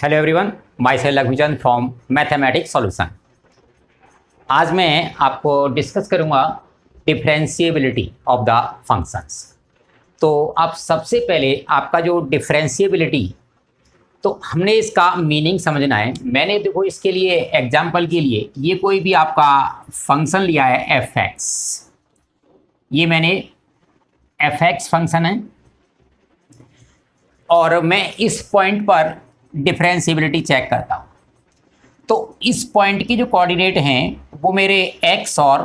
Hello everyone, my self Laxmichand from mathematics solution. आज मैं आपको डिस्कस करूंगा डिफरेंशिएबिलिटी ऑफ द फंक्शंस। तो आप सबसे पहले आपका जो डिफरेंशिएबिलिटी, तो हमने इसका मीनिंग समझना है। मैंने देखो इसके लिए एग्जांपल के लिए ये कोई भी आपका फंक्शन लिया है एफ एक्स, ये मैंने एफ एक्स फंक्शन है और मैं इस पॉइंट पर डिफरेंशिएबिलिटी चेक करता हूँ। तो इस पॉइंट की जो कोऑर्डिनेट हैं वो मेरे x और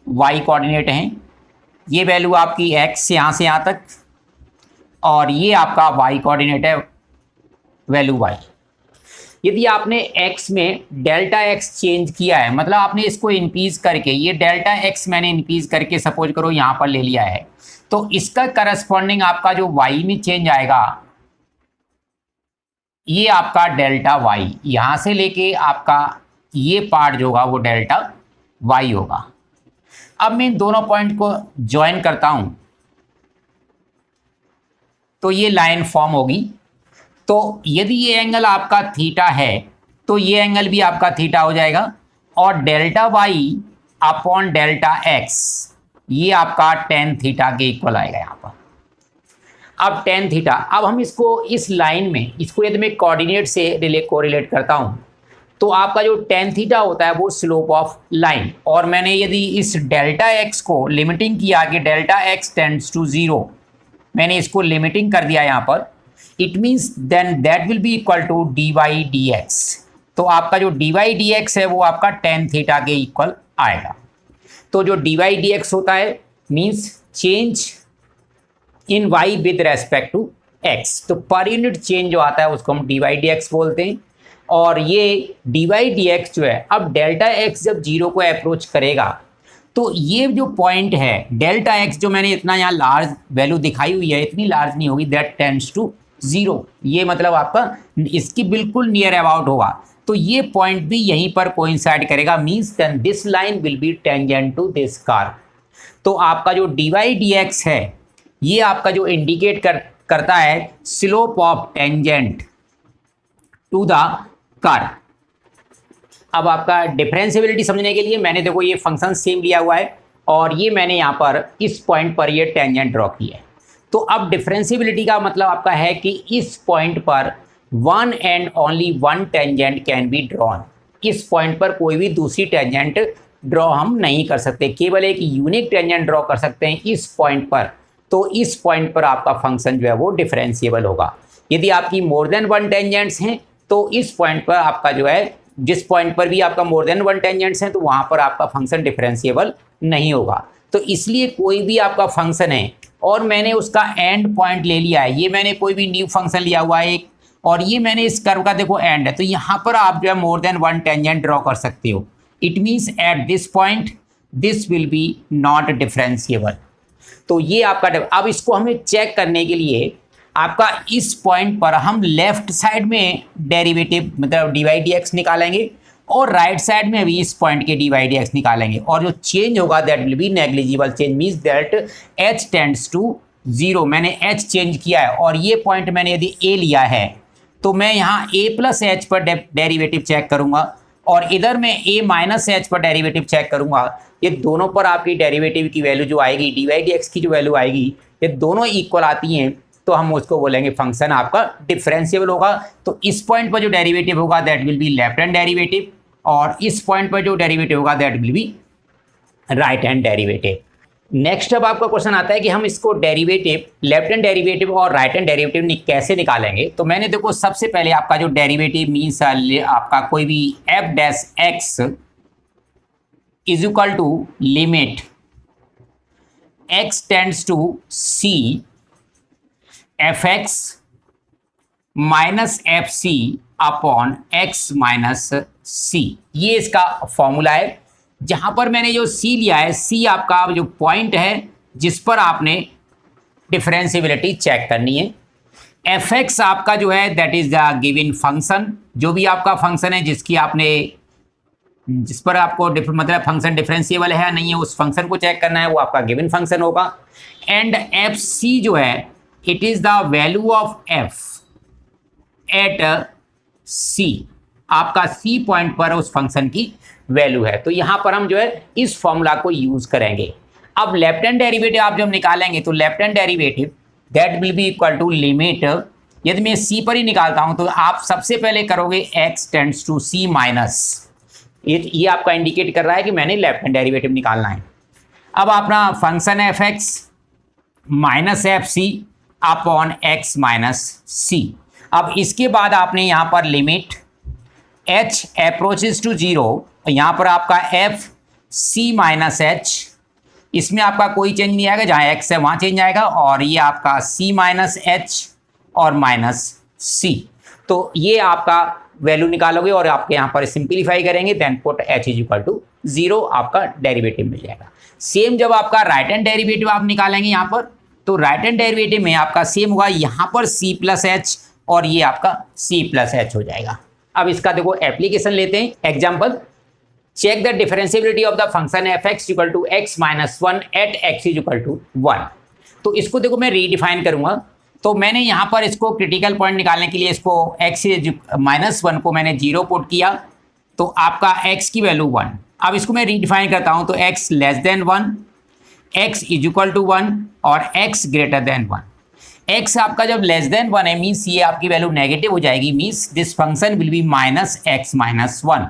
y कोऑर्डिनेट हैं। ये वैल्यू आपकी x से यहाँ तक और ये आपका y कोऑर्डिनेट है, वैल्यू y। यदि आपने x में डेल्टा x चेंज किया है, मतलब आपने इसको इंक्रीज करके, ये डेल्टा x मैंने इंक्रीज करके सपोज करो यहाँ पर ले लिया है, तो इसका करस्पॉन्डिंग आपका जो y में चेंज आएगा, ये आपका डेल्टा y, यहाँ से लेके आपका ये पार्ट जो होगा वो डेल्टा y होगा। अब मैं इन दोनों पॉइंट को ज्वाइन करता हूँ तो ये लाइन फॉर्म होगी। तो यदि ये एंगल आपका थीटा है तो ये एंगल भी आपका थीटा हो जाएगा और delta y upon delta x ये आपका टेन थीटा के इक्वल आएगा यहाँ पर। अब टेन थीटा, अब हम इसको इस लाइन में, इसको यदि मैं कोऑर्डिनेट से कोरिलेट करता हूँ तो आपका जो टेन थीटा होता है वो स्लोप ऑफ लाइन, और मैंने यदि इस डेल्टा एक्स को लिमिटिंग किया कि डेल्टा एक्स टेंड्स टू 0, मैंने इसको लिमिटिंग कर दिया यहाँ पर, it means then that will be equal to d y d x. तो आपका जो डी वाई डी एक्स है वो आपका टेन थीटा के इक्वल आएगा। तो जो डी वाई डी एक्स होता है means change in y with respect to x, तो पर यूनिट चेंज जो आता है उसको हम डी वाई डी एक्स बोलते हैं। और ये डी वाई डी एक्स जो है, अब डेल्टा x जब 0 को अप्रोच करेगा तो ये जो पॉइंट है डेल्टा x, जो मैंने इतना यहाँ लार्ज वैल्यू दिखाई हुई है, इतनी लार्ज नहीं होगी, दैट टेंड्स टू 0, ये मतलब आपका इसकी बिल्कुल नियर अबाउट होगा। तो ये पॉइंट भी यहीं पर कोइंसाइड करेगा, means then this line will be tangent to this curve. तो आपका जो डी वाई डी एक्स है ये आपका जो इंडिकेट करता है slope of tangent to the curve. अब आपका डिफरेंशिएबिलिटी समझने के लिए मैंने देखो ये फंक्शन सेम लिया हुआ है और ये मैंने यहाँ पर इस पॉइंट पर ये टेंजेंट ड्रॉ किया है। तो अब डिफरेंशिएबिलिटी का मतलब आपका है कि इस पॉइंट पर one and only one tangent can be drawn. इस पॉइंट पर कोई भी दूसरी टेंजेंट ड्रॉ हम नहीं कर सकते, केवल एक यूनिक टेंजेंट ड्रॉ कर सकते हैं इस पॉइंट पर। तो इस पॉइंट पर आपका फंक्शन जो है वो डिफरेंशिएबल होगा। यदि आपकी मोर देन वन टेंजेंट्स हैं तो इस पॉइंट पर आपका जो है, जिस पॉइंट पर भी आपका मोर देन वन टेंजेंट्स हैं तो वहाँ पर आपका फंक्शन डिफरेंशिएबल नहीं होगा। तो इसलिए कोई भी आपका फंक्शन है और मैंने उसका एंड पॉइंट ले लिया है, ये मैंने कोई भी न्यू फंक्शन लिया हुआ है एक, और ये मैंने इस कर्व का देखो एंड है, तो यहाँ पर आप जो है more than one tangent draw कर सकते हो। It means eight this point this will be not differentiable. तो ये आपका, अब इसको हमें चेक करने के लिए आपका इस पॉइंट पर हम लेफ्ट साइड में डेरिवेटिव मतलब डी वाई डी एक्स निकालेंगे और राइट साइड में भी इस पॉइंट के डी वाई डी एक्स निकालेंगे, और जो चेंज होगा that will be negligible change, means that h tends to 0। मैंने h चेंज किया है और ये पॉइंट मैंने यदि a लिया है तो मैं यहाँ a प्लस एच पर डेरिवेटिव चेक करूँगा और इधर मैं a माइनस एच पर डेरिवेटिव चेक करूँगा। ये दोनों पर आपकी डेरिवेटिव की वैल्यू जो आएगी, डी वाई डी एक्स की जो वैल्यू आएगी, ये दोनों इक्वल आती हैं, तो हम उसको बोलेंगे फंक्शन आपका डिफरेंशिएबल होगा। तो इस पॉइंट पर जो डेरिवेटिव होगा that will be left hand derivative, और इस पॉइंट पर जो डेरिवेटिव होगा that will B right hand derivative. Next अब आपका क्वेश्चन आता है कि हम इसको डेरिवेटिव, लेफ्ट हैंड डेरिवेटिव और राइट हैंड डेरिवेटिव कैसे निकालेंगे। तो मैंने देखो सबसे पहले आपका जो डेरिवेटिव मीन्स आपका कोई भी F dash X is equal to limit x tends to c F X minus F C upon X minus C, ये इसका फॉर्मूला है। जहां पर मैंने जो c लिया है, c आपका जो पॉइंट है जिस पर आपने डिफरेंशिएबिलिटी चेक करनी है। एफ एक्स आपका जो है that is the given function, जो भी आपका फंक्शन है जिस पर आपको मतलब फंक्शन डिफरेंशिएबल है या नहीं है उस फंक्शन को चेक करना है, वो आपका गिवन फंक्शन होगा। एंड एफ सी जो है it is the value of F at C, आपका सी पॉइंट पर उस फंक्शन की वैल्यू है। तो यहां पर हम जो है इस फॉर्मूला को यूज करेंगे। अब लेफ्ट हैंड डेरिवेटिव आप जब निकालेंगे तो left hand derivative that will be equal to limit, यदि मैं सी पर ही निकालता हूं तो आप सबसे पहले करोगे x tends to c minus, ये आपका इंडिकेट कर रहा है कि मैंने लेफ्ट हैंड डेरिवेटिव निकालना है। अब अपना function F X minus F C upon X minus C. अब इसके बाद आपने यहां पर limit h approaches to zero, यहां पर आपका एफ सी माइनस एच, इसमें आपका कोई चेंज नहीं आएगा, जहां x है वहां चेंज आएगा, और ये आपका c माइनस एच और माइनस सी। तो ये आपका वैल्यू निकालोगे और आपके यहाँ पर सिंप्लीफाई करेंगे, then put h is equal to 0, आपका डेरिवेटिव मिल जाएगा। सेम जब आपका राइट हैंड डेरिवेटिव आप निकालेंगे यहाँ पर, तो राइट हैंड डेरिवेटिव में आपका सेम होगा, यहाँ पर c प्लस एच और ये आपका c प्लस एच हो जाएगा। अब इसका देखो एप्लीकेशन लेते हैं। Example, check the differentiability of the function F x equal to x minus one at x is equal to 1। तो इसको देखो मैं रीडिफाइन करूंगा। तो मैंने यहाँ पर इसको क्रिटिकल पॉइंट निकालने के लिए इसको x माइनस वन को मैंने 0 पुट किया, तो आपका x की वैल्यू 1। अब इसको मैं रीडिफाइन करता हूँ, तो x less than 1, x is equal to 1 और x ग्रेटर देन 1। x आपका जब लेस देन 1 है मीन्स ये आपकी वैल्यू नेगेटिव हो जाएगी, means this function will be minus x minus 1।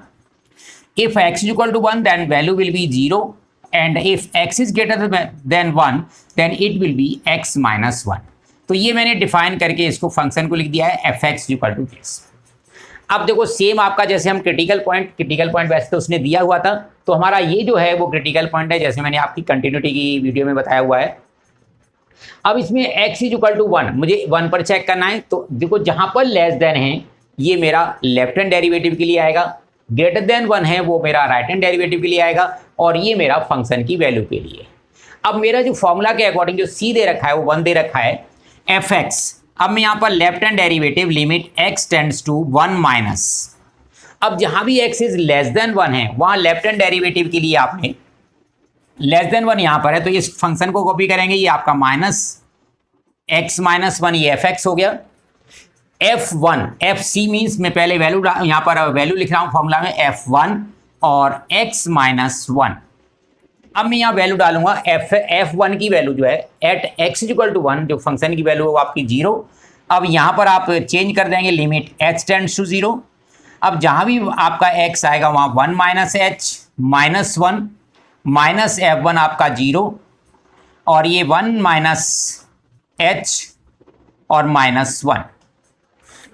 If x is equal to 1 then value will be 0, and if x is greater than 1 then it will be x minus 1। तो ये मैंने define करके इसको function को लिख दिया है f x equal to this. अब देखो सेम आपका जैसे हम क्रिटिकल पॉइंट वैसे तो उसने दिया हुआ था, तो हमारा ये जो है वो क्रिटिकल पॉइंट है, जैसे मैंने आपकी कंटिन्यूटी की वीडियो में बताया हुआ है। अब इसमें x इज इक्वल टू 1, मुझे 1 पर चेक करना है। तो देखो जहां पर लेस देन है ये मेरा लेफ्ट हैंड डेरिवेटिव के लिए आएगा, ग्रेटर देन 1 है वो मेरा राइट हैंड डेरिवेटिव के लिए आएगा, और ये मेरा फंक्शन की वैल्यू के लिए। अब मेरा जो फॉर्मूला के अकॉर्डिंग जो c दे रखा है वो 1 दे रखा है एफ एक्स। अब मैं यहाँ पर left hand derivative limit x tends to 1 minus, अब जहां भी x इज लेस देन 1 है वहां लेफ्ट हैंड डेरिवेटिव के लिए आपने लेस देन 1 यहाँ पर है, तो इस फंक्शन को कॉपी करेंगे, ये आपका माइनस एक्स माइनस 1 ये एफ एक्स हो गया। f1 एफ सी मीन्स मैं पहले वैल्यू यहाँ पर वैल्यू लिख रहा हूँ फॉर्मूला में f1 और x माइनस 1। अब मैं यहाँ वैल्यू डालूंगा f1 की वैल्यू जो है at x is equal to 1, जो फंक्शन की वैल्यू है वो आपकी 0। अब यहाँ पर आप चेंज कर देंगे लिमिट h टेंड्स टू 0। अब जहाँ भी आपका x आएगा वहाँ 1 minus H minus 1 minus f1 आपका 0, और ये 1 माइनस h और माइनस 1।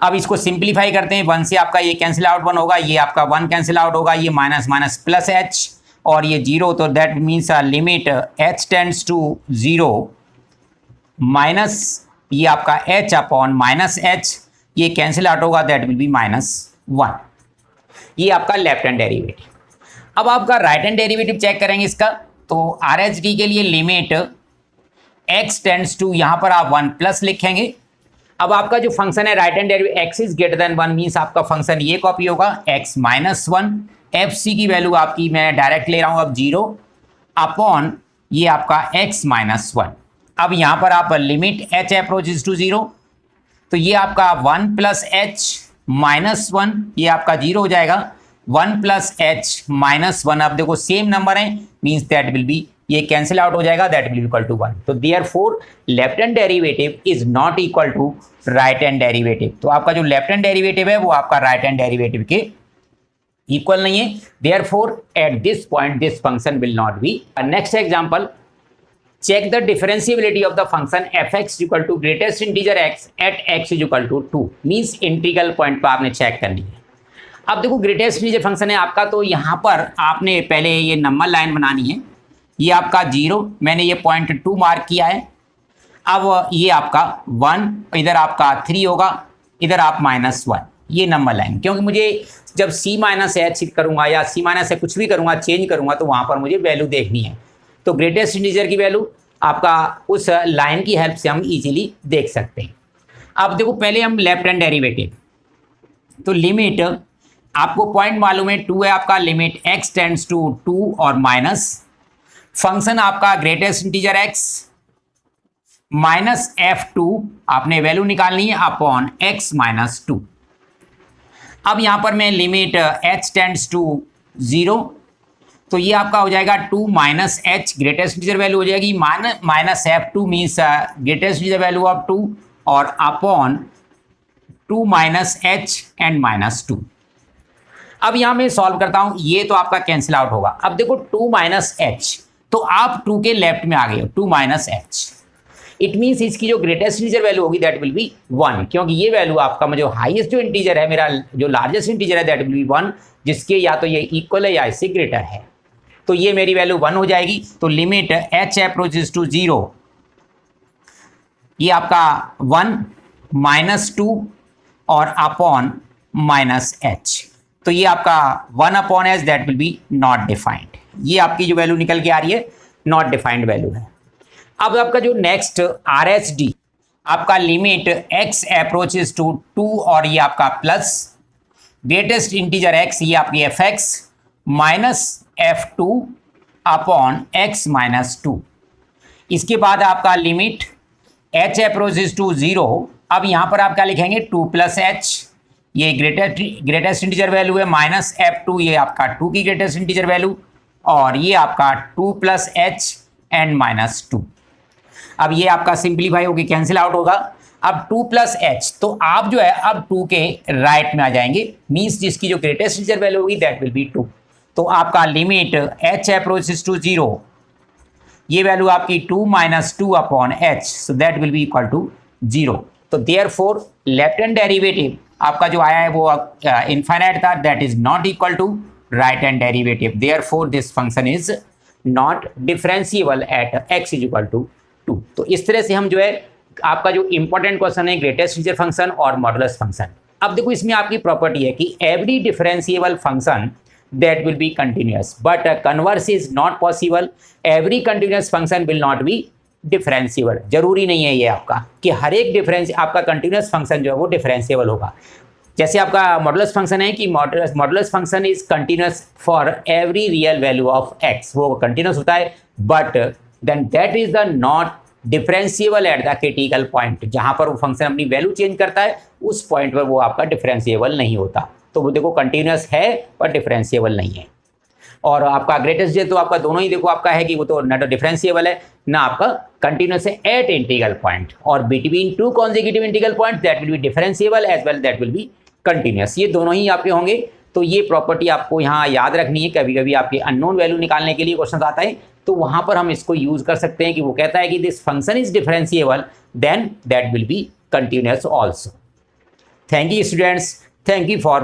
अब इसको सिंप्लीफाई करते हैं, 1 से आपका ये कैंसिल आउट 1 होगा, ये आपका 1 कैंसिल आउट होगा, ये माइनस माइनस प्लस h और ये 0, तो that means limit h tends to 0 minus ये आपका h अपॉन माइनस h, ये कैंसिल आउट होगा, दैट विल बी माइनस 1। ये आपका लेफ्ट हैंड डेरिवेटिव। अब आपका राइट हैंड डेरिवेटिव चेक करेंगे इसका, तो आर एच डी के लिए लिमिट x टेंड्स टू यहाँ पर आप 1 प्लस लिखेंगे। अब आपका जो फंक्शन है right hand derivative x is greater than 1 means आपका फंक्शन ये कॉपी होगा x माइनस 1, एफ सी की वैल्यू आपकी मैं डायरेक्ट ले रहा हूं अब 0 अपॉन ये आपका x माइनस 1। अब यहां पर आप लिमिट h अप्रोचेस टू 0, तो ये आपका 1 प्लस एच माइनस 1 ये आपका 0 हो जाएगा, 1 प्लस एच माइनस 1। अब देखो सेम नंबर है मीन्स दैट विल बी, ये कैंसिल आउट हो जाएगा, दैट विल इक्वल टू 1। तो therefore left hand derivative is not equal to right hand derivative. तो आपका जो लेफ्ट हैंड डेरिवेटिव है वो आपका राइट हैंड डेरिवेटिव के इक्वल नहीं है, therefore at this point this function will not be. Next example, check the differentiability of the function F x equal to greatest integer x at x is equal to 2, means integral point पर आपने check करनी है। अब देखो greatest integer function है आपका, तो यहाँ पर आपने पहले ये नंबर लाइन बनानी है, ये आपका 0, मैंने ये पॉइंट 2 मार्क किया है। अब ये आपका 1, इधर आपका 3 होगा, इधर आप माइनस 1, ये नंबर लाइन, क्योंकि मुझे जब c माइनस एच करूँगा या c माइनस है कुछ भी करूँगा चेंज करूँगा तो वहाँ पर मुझे वैल्यू देखनी है। तो ग्रेटेस्ट इंटीजर की वैल्यू आपका उस लाइन की हेल्प से हम इजीली देख सकते हैं। अब देखो पहले हम लेफ्ट हैंड डेरिवेटिव, तो लिमिट आपको पॉइंट मालूम है 2 है आपका, लिमिट x टेंड्स टू 2 और माइनस फंक्शन आपका greatest integer x minus f2 आपने वैल्यू निकालनी है अपॉन x माइनस 2। अब यहाँ पर मैं लिमिट h टेंड्स टू 0, तो ये आपका हो जाएगा 2 minus H, greatest integer value हो जाएगी minus f2 means greatest integer value of 2 और upon 2 minus H and minus 2। अब यहाँ मैं सॉल्व करता हूँ, ये तो आपका कैंसिल आउट होगा। अब देखो 2 माइनस एच, तो आप 2 के लेफ्ट में आ गए हो, 2 माइनस एच, इट मीन्स इसकी जो ग्रेटेस्ट इंटीजर वैल्यू होगी दैट विल बी 1, क्योंकि ये वैल्यू आपका जो हाईएस्ट जो इंटीजर है, मेरा जो लार्जेस्ट इंटीजर है दैट विल बी 1, जिसके या तो ये इक्वल है या इससे ग्रेटर है। तो ये मेरी वैल्यू 1 हो जाएगी। तो लिमिट h अप्रोचेस टू 0, ये आपका 1 माइनस 2 और अपॉन माइनस h, तो ये आपका 1 upon h that will B not defined. ये आपकी जो वैल्यू निकल के आ रही है नॉट डिफाइंड वैल्यू है। अब आपका जो नेक्स्ट RHD, आपका लिमिट x अप्रोचेस टू 2 और ये आपका प्लस ग्रेटेस्ट इंटीजर x, ये आपकी fx minus f2 upon x minus 2। इसके बाद आपका लिमिट h अप्रोचेस टू 0, अब यहाँ पर आप क्या लिखेंगे 2 प्लस h, ये ग्रेटेस्ट इंटीजर वैल्यू है, माइनस f2, ये आपका 2 की ग्रेटेस्ट इंटीजर वैल्यू, और ये आपका 2 प्लस h एंड माइनस 2। अब ये आपका सिंप्लीफाई होकर कैंसिल आउट होगा। अब 2 प्लस एच, तो आप जो है अब 2 के राइट में आ जाएंगे, मीन्स जिसकी जो ग्रेटेस्ट इंटीजर वैल्यू होगी दैट विल बी 2। तो आपका लिमिट h अप्रोचेस टू 0, ये वैल्यू आपकी 2 minus 2 upon h, so that will be equal to 0। तो देयरफॉर लेफ्ट हैंड डेरिवेटिव आपका जो आया है वो इनफाइनाइट था, that is not equal to right hand derivative, therefore this function is not differentiable at x is equal to 2। तो इस तरह से हम जो है आपका जो इंपॉर्टेंट क्वेश्चन है ग्रेटेस्ट इंटीजर फंक्शन और मॉडुलस फंक्शन। अब देखो इसमें आपकी प्रॉपर्टी है कि every differentiable function that will be continuous, but converse is not possible, every continuous function will not B differentiable. जरूरी नहीं है ये आपका कि हर एक डिफरेंस आपका कंटिन्यूअस फंक्शन जो है वो डिफरेंशिएबल होगा। जैसे आपका मॉडुलस फंक्शन है कि modulus function is continuous for every real value of x, वो कंटिन्यूअस होता है, but then that is the not differentiable at the critical point, जहां पर वो फंक्शन अपनी वैल्यू चेंज करता है उस पॉइंट पर वो आपका डिफरेंशिएबल नहीं होता। तो वो देखो कंटिन्यूअस है पर डिफरेंशिएबल नहीं है। और आपका ग्रेटेस्ट जे तो आपका दोनों ही देखो आपका है कि वो तो ना तो डिफरेंशिएबल है ना आपका कंटिन्यूअस है एट इंटीग्रल पॉइंट, और between two consecutive integral point that will be differentiable as well that will be continuous. ये दोनों ही आपके होंगे। तो ये प्रॉपर्टी आपको यहाँ याद रखनी है। कभी कभी आपके अननोन वैल्यू निकालने के लिए क्वेश्चन आता है तो वहाँ पर हम इसको यूज कर सकते हैं कि वो कहता है कि this function is differentiable then that will be continuous also. Thank you students, thank you for